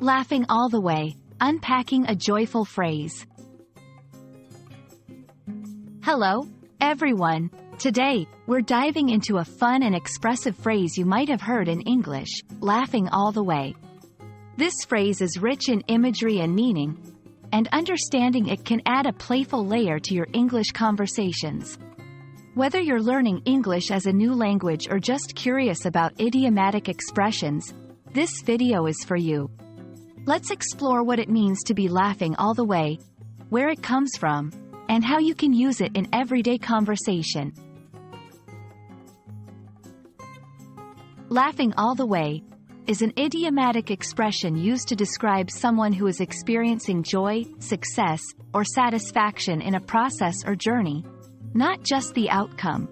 Laughing all the way, unpacking a joyful phrase. Hello, everyone. Today, we're diving into a fun and expressive phrase you might have heard in English, laughing all the way. This phrase is rich in imagery and meaning, and understanding it can add a playful layer to your English conversations. Whether you're learning English as a new language or just curious about idiomatic expressions, this video is for you. Let's explore what it means to be laughing all the way, where it comes from, and how you can use it in everyday conversation. Laughing all the way is an idiomatic expression used to describe someone who is experiencing joy, success, or satisfaction in a process or journey, not just the outcome.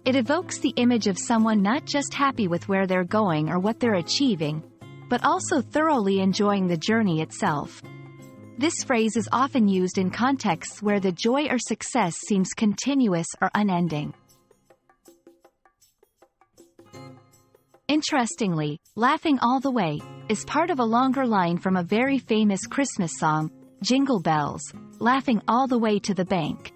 It evokes the image of someone not just happy with where they're going or what they're achieving, but also thoroughly enjoying the journey itself. This phrase is often used in contexts where the joy or success seems continuous or unending. Interestingly, laughing all the way is part of a longer line from a very famous Christmas song, Jingle Bells, laughing all the way to the bank.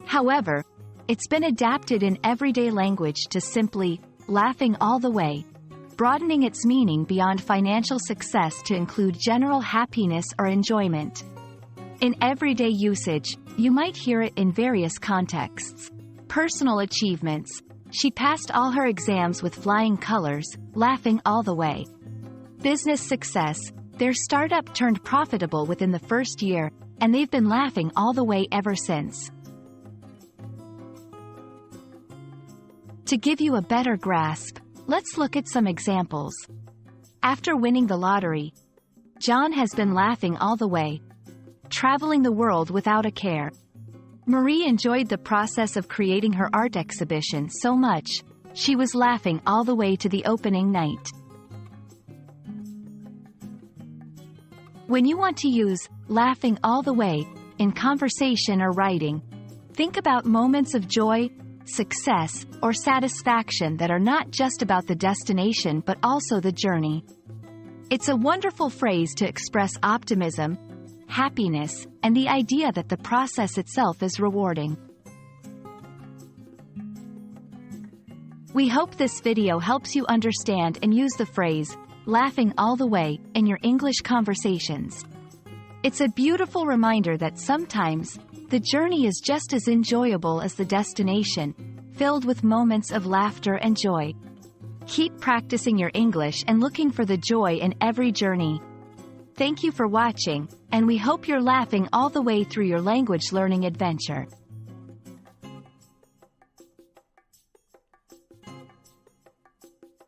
However, it's been adapted in everyday language to simply, laughing all the way, broadening its meaning beyond financial success to include general happiness or enjoyment. In everyday usage, you might hear it in various contexts. Personal achievements. She passed all her exams with flying colors, laughing all the way. Business success. Their startup turned profitable within the first year, and they've been laughing all the way ever since. To give you a better grasp, let's look at some examples. After winning the lottery, John has been laughing all the way, traveling the world without a care. Marie enjoyed the process of creating her art exhibition so much, she was laughing all the way to the opening night. When you want to use laughing all the way in conversation or writing, think about moments of joy, success, or satisfaction that are not just about the destination but also the journey. It's a wonderful phrase to express optimism, happiness, and the idea that the process itself is rewarding. We hope this video helps you understand and use the phrase, laughing all the way, in your English conversations. It's a beautiful reminder that sometimes, the journey is just as enjoyable as the destination, filled with moments of laughter and joy. Keep practicing your English and looking for the joy in every journey. Thank you for watching, and we hope you're laughing all the way through your language learning adventure.